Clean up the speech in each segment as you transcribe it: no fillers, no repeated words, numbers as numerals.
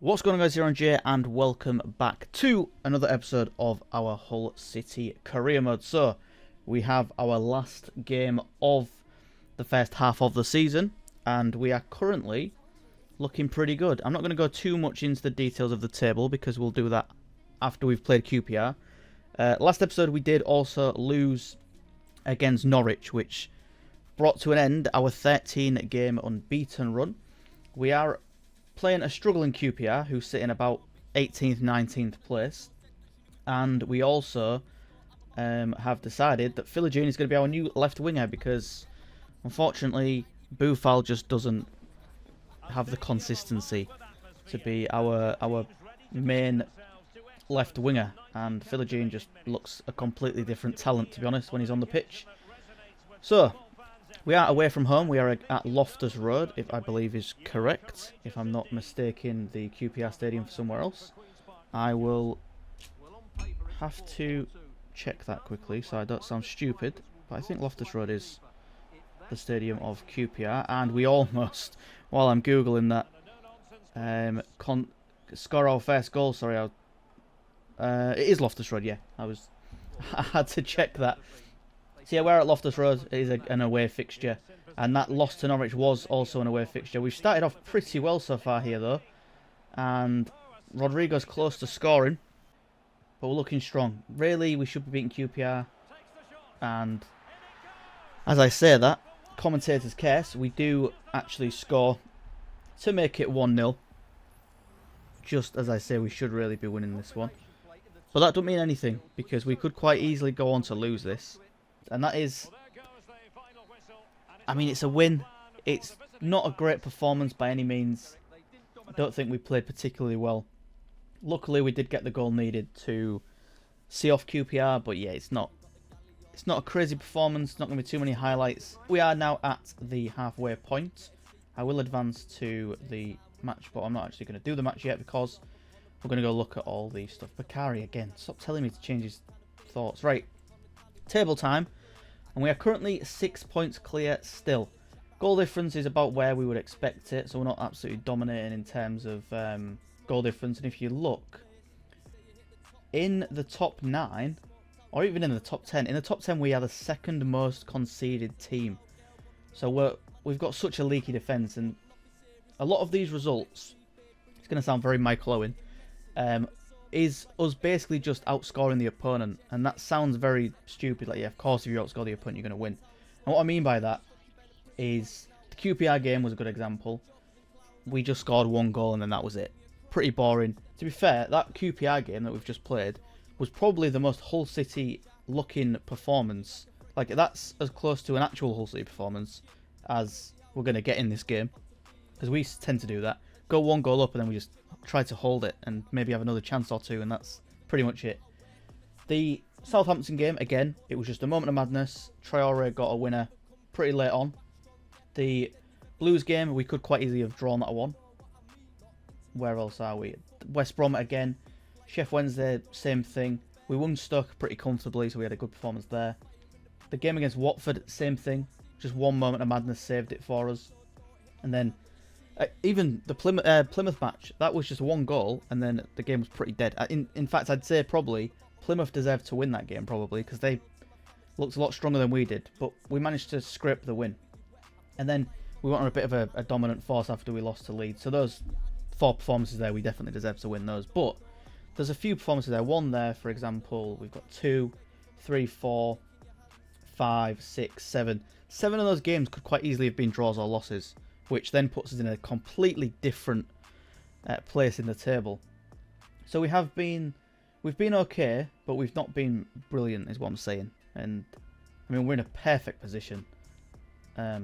What's going on, guys? EirronJ, and welcome back to another episode of our Hull City career mode. So we have our last game of the first half of the season, and we are currently looking pretty good. I'm not going to go too much into the details of the table because we'll do that after we've played QPR. Last episode we did also lose against Norwich, which brought to an end our 13-game unbeaten run. We are playing a struggling QPR who's sitting about 18th, 19th place. And we also have decided that Philogene is going to be our new left winger because, unfortunately, Boufal just doesn't have the consistency to be our main left winger. And Philogene just looks a completely different talent, to be honest, when he's on the pitch. So we are away from home. We are at Loftus Road, if I believe is correct. If I'm not mistaken, the QPR stadium for somewhere else. I will have to check that quickly so I don't sound stupid. But I think Loftus Road is the stadium of QPR. And we almost, while I'm Googling that, score our first goal. Sorry, it is Loftus Road, yeah. I had to check that. So yeah, we're at Loftus Road. It is an away fixture. And that loss to Norwich was also an away fixture. We've started off pretty well so far here, though. And Rodrigo's close to scoring. But we're looking strong. Really, we should be beating QPR. And as I say that, commentator's curse, we do actually score to make it 1-0. Just as I say, we should really be winning this one. But that doesn't mean anything, because we could quite easily go on to lose this. And that is, I mean, it's a win. It's not a great performance by any means. I don't think we played particularly well. Luckily, we did get the goal needed to see off QPR, but yeah, it's not a crazy performance. Not going to be too many highlights. We are now at the halfway point. I will advance to the match, but I'm not actually going to do the match yet because we're going to go look at all the stuff. Bakari again. Stop telling me to change his thoughts. Right. Table time. And we are currently 6 points clear still. Goal difference is about where we would expect it. So we're not absolutely dominating in terms of goal difference. And if you look in the top 9, or even in the top 10. In the top 10 we are the second most conceded team. So we've got such a leaky defence. And a lot of these results, it's going to sound very Michael Owen, is us basically just outscoring the opponent. And that sounds very stupid. Like, yeah, of course, if you outscore the opponent, you're going to win. And what I mean by that is the QPR game was a good example. We just scored 1 goal and then that was it. Pretty boring. To be fair, that QPR game that we've just played was probably the most Hull City looking performance. Like, that's as close to an actual Hull City performance as we're going to get in this game. Because we tend to do that. Go 1 goal up and then we just try to hold it and maybe have another chance or two, and that's pretty much it. The Southampton game, again, it was just a moment of madness. Traore got a winner pretty late on. The Blues game, we could quite easily have drawn that one. Where else are we? West Brom again. Sheff Wednesday, same thing. We won Stoke pretty comfortably, so we had a good performance there. The game against Watford, same thing. Just 1 moment of madness saved it for us. And then even the Plymouth match, that was just 1 goal, and then the game was pretty dead. In fact, I'd say probably Plymouth deserved to win that game, probably, because they looked a lot stronger than we did. But we managed to scrape the win. And then we went on a bit of a dominant force after we lost to Leeds. So those 4 performances there, we definitely deserve to win those. But there's a few performances there. 1 there, for example, we've got 2, 3, 4, 5, 6, 7. 7 of those games could quite easily have been draws or losses, which then puts us in a completely different place in the table. So we've been okay, but we've not been brilliant, is what I'm saying. And I mean, we're in a perfect position.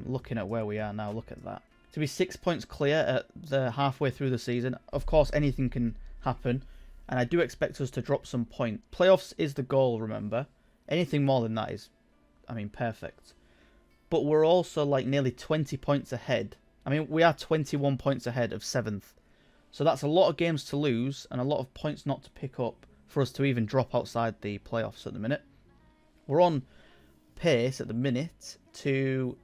Looking at where we are now, look at that. To be 6 points clear at the halfway through the season, of course, anything can happen, and I do expect us to drop some points. Playoffs is the goal, remember. Anything more than that is, I mean, perfect. But we're also like nearly 20 points ahead. I mean, we are 21 points ahead of 7th. So that's a lot of games to lose and a lot of points not to pick up for us to even drop outside the playoffs at the minute. We're on pace at the minute to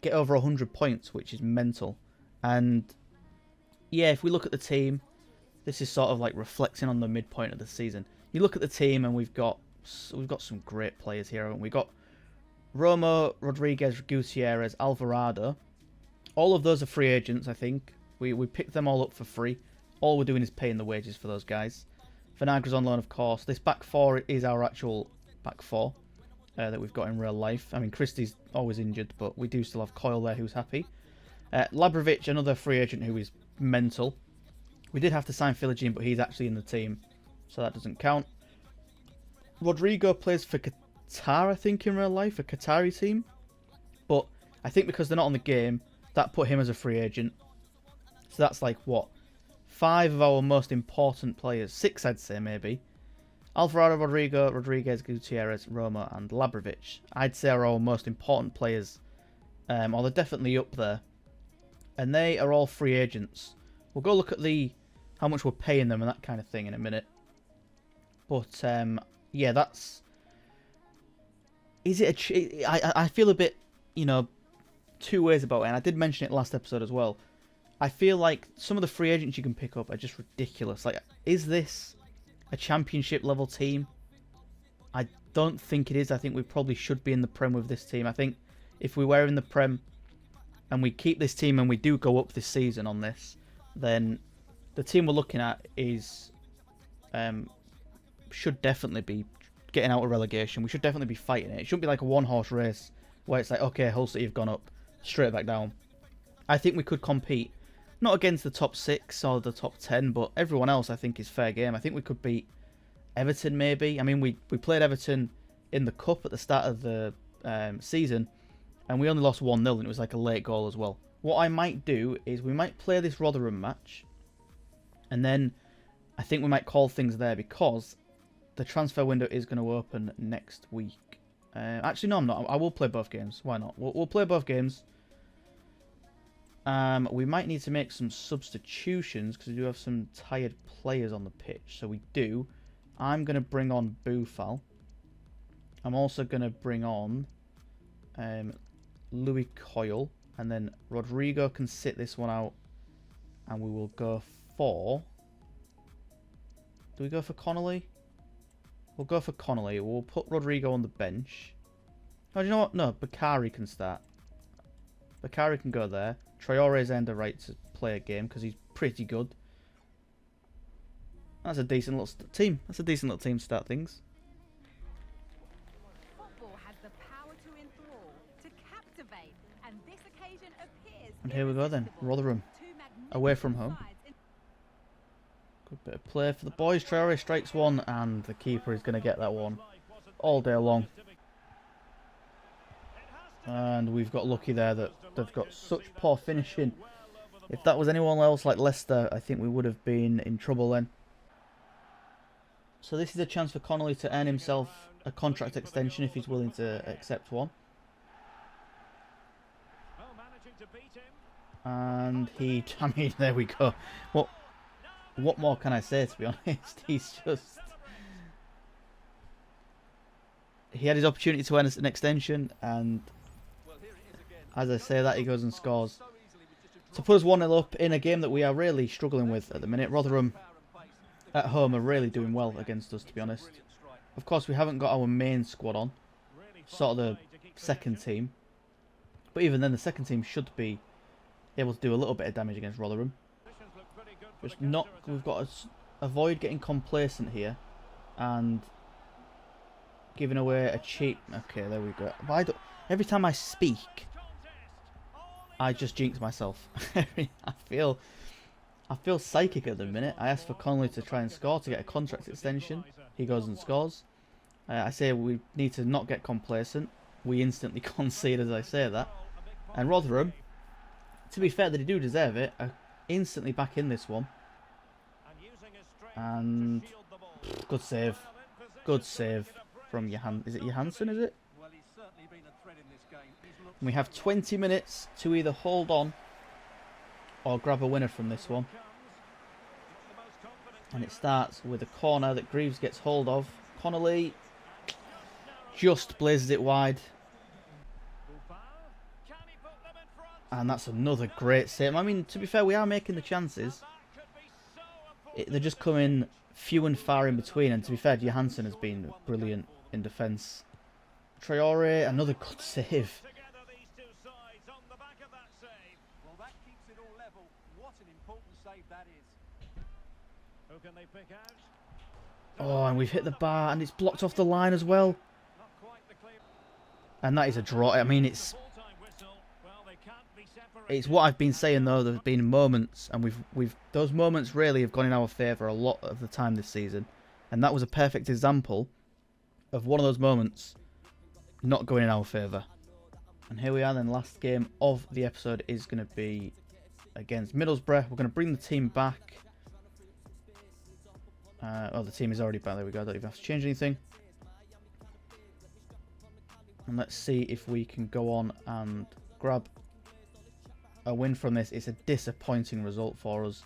get over 100 points, which is mental. And yeah, if we look at the team, this is sort of like reflecting on the midpoint of the season. You look at the team, and we've got some great players here, haven't we? We've got Romo, Rodriguez, Gutierrez, Alvarado. All of those are free agents, I think. We picked them all up for free. All we're doing is paying the wages for those guys. Vinagra's on loan, of course. This back four is our actual back four that we've got in real life. I mean, Christie's always injured, but we do still have Coyle there who's happy. Labrovic, another free agent who is mental. We did have to sign Philogene, but he's actually in the team, so that doesn't count. Rodrigo plays for Qatar, I think, in real life, a Qatari team. But I think because they're not on the game, that put him as a free agent. So that's like, what? 5 of our most important players. 6, I'd say, maybe. Alvarado, Rodrigo, Rodriguez, Gutierrez, Roma, and Labrovic. I'd say are our most important players. Or they're definitely up there. And they are all free agents. We'll go look at how much we're paying them and that kind of thing in a minute. But, yeah, that's... Is it I feel a bit, you know, two ways about it. And I did mention it last episode as well. I feel like some of the free agents you can pick up are just ridiculous. Like, is this a championship level team? I don't think it is. I think we probably should be in the Prem with this team. I think if we were in the Prem and we keep this team and we do go up this season on this, then the team we're looking at is should definitely be getting out of relegation. We should definitely be fighting it. It shouldn't be like a one-horse race where it's like, okay, Hull City have gone up, straight back down. I think we could compete. Not against the top 6 or the top 10, but everyone else I think is fair game. I think we could beat Everton maybe. I mean, we played Everton in the Cup at the start of the season, and we only lost 1-0, and it was like a late goal as well. What I might do is we might play this Rotherham match, and then I think we might call things there because the transfer window is going to open next week. Actually, no, I'm not. I will play both games. Why not? We'll play both games. We might need to make some substitutions because we do have some tired players on the pitch. So we do. I'm going to bring on Boufal. I'm also going to bring on Louis Coyle. And then Rodrigo can sit this one out. And we will go for... Do we go for Connolly? We'll go for Connolly. We'll put Rodrigo on the bench. Oh, do you know what? No, Bakari can start. Bakari can go there. Traore's earned the right to play a game because he's pretty good. That's a decent little team. That's a decent little team to start things. Football has the power to enthrall, to captivate, and this occasion appears. And here we go then. Rotherham away from home. Good bit of play for the boys. Traore strikes one, and the keeper is going to get that one all day long. And we've got lucky there that they've got such poor finishing. If that was anyone else like Leicester, I think we would have been in trouble then. So this is a chance for Connolly to earn himself a contract extension if he's willing to accept one. And he, I mean, there we go. What more can I say, to be honest? He's just... He had his opportunity to earn an extension, and as I say that, he goes and scores. To put us 1-0 up in a game that we are really struggling with at the minute. Rotherham at home are really doing well against us, to be honest. Of course, we haven't got our main squad on. Sort of the second team. But even then, the second team should be able to do a little bit of damage against Rotherham. Just not... We've got to avoid getting complacent here. And giving away a cheap... Okay, there we go. But every time I speak, I just jinx myself. I feel psychic at the minute. I asked for Connolly to try and score to get a contract extension. He goes and scores. I say we need to not get complacent. We instantly concede as I say that. And Rotherham, to be fair, they do deserve it, are instantly back in this one. And good save. Good save from Johan. Is it Johansson, is it? And we have 20 minutes to either hold on or grab a winner from this one. And it starts with a corner that Greaves gets hold of. Connolly just blazes it wide. And that's another great save. I mean, to be fair, we are making the chances. they're just coming few and far in between. And to be fair, Johansson has been brilliant in defence. Traore, another good save. Well, that keeps it all level. What an important save that is. Who can they pick out? Oh, and we've hit the bar, and it's blocked off the line as well. Not quite the clear. And that is a draw. I mean, it's what I've been saying though. There's been moments, and we've those moments really have gone in our favour a lot of the time this season, and that was a perfect example of one of those moments not going in our favour. And here we are then. Last game of the episode is going to be against Middlesbrough. We're going to bring the team back. Oh, the team is already back. There we go. I don't even have to change anything. And let's see if we can go on and grab a win from this. It's a disappointing result for us.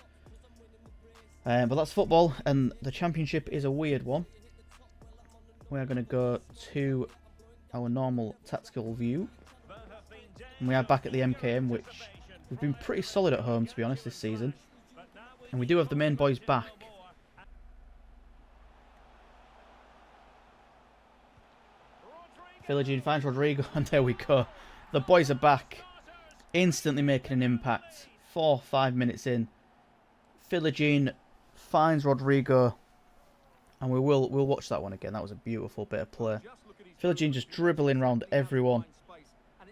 But that's football, and the championship is a weird one. We are going to go to our normal tactical view. And we are back at the MKM, which we've been pretty solid at home, to be honest, this season. And we do have the main boys back. Philogene finds Rodrigo, and there we go. The boys are back, instantly making an impact. 4-5 minutes in, Philogene finds Rodrigo, and we'll watch that one again. That was a beautiful bit of play. Philogene just dribbling around everyone,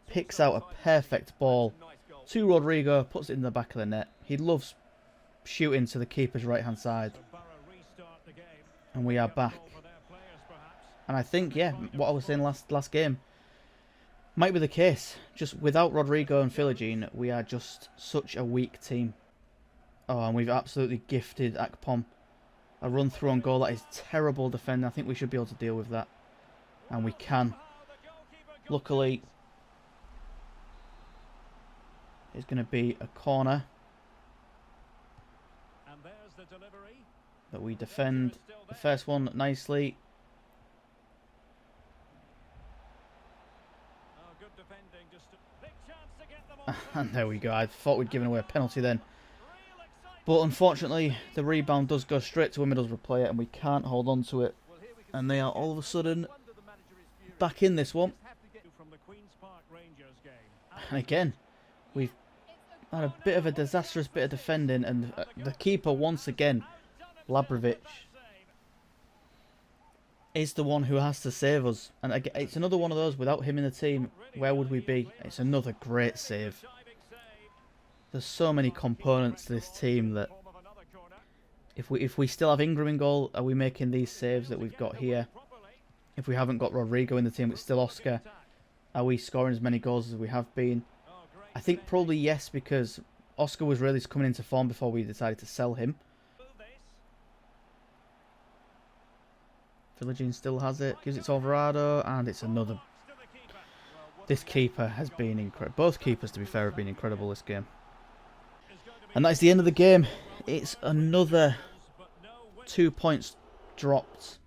picks out a perfect ball to Rodrigo, puts it in the back of the net. He loves shooting to the keeper's right hand side, and we are back. And I think, yeah, what I was saying last game might be the case. Just without Rodrigo and Philogene, we are just such a weak team. Oh, and we've absolutely gifted Akpom a run through on goal. That is terrible defending. I think we should be able to deal with that. And we can. Luckily, it's going to be a corner that we defend the first one nicely. And there we go. I thought we'd given away a penalty then. But unfortunately, the rebound does go straight to a Middlesbrough player, and we can't hold on to it. And they are all of a sudden back in this one. And again, we've had a bit of a disastrous bit of defending, and the keeper once again, Labrovic, is the one who has to save us. And again, it's another one of those, without him in the team, where would we be? It's another great save. There's so many components to this team that if we still have Ingram in goal, are we making these saves that we've got here? If we haven't got Rodrigo in the team, it's still Oscar. Are we scoring as many goals as we have been? I think probably yes, because Oscar was really coming into form before we decided to sell him. Philogene still has it, gives it to Alvarado, and it's another. This keeper has been incredible. Both keepers, to be fair, have been incredible this game. And that is the end of the game. It's another 2 points dropped,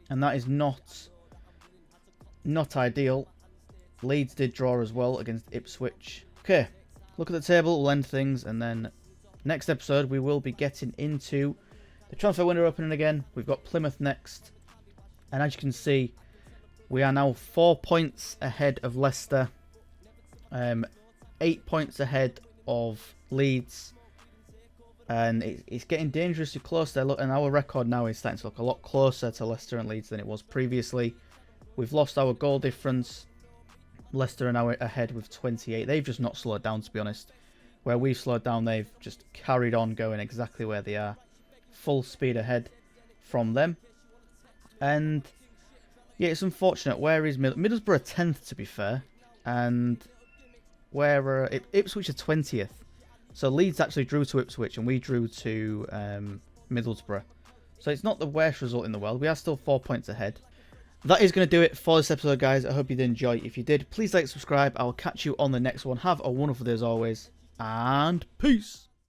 and that is not ideal. Leeds did draw as well against Ipswich. Okay, look at the table, we'll end things, and then next episode we will be getting into the transfer window opening again. We've got Plymouth next, and as you can see, we are now 4 points ahead of Leicester, 8 points ahead of Leeds, and it's getting dangerously close there. Look, and our record now is starting to look a lot closer to Leicester and Leeds than it was previously. We've lost our goal difference. Leicester are now ahead with 28. They've just not slowed down, to be honest. Where we've slowed down, they've just carried on going exactly where they are. Full speed ahead from them. And yeah, it's unfortunate. Where is Middlesbrough? 10th, to be fair. And where Ipswich are 20th. So Leeds actually drew to Ipswich, and we drew to Middlesbrough. So it's not the worst result in the world. We are still 4 points ahead. That is going to do it for this episode, guys. I hope you did enjoy. If you did, please like, subscribe. I will catch you on the next one. Have a wonderful day as always, and peace.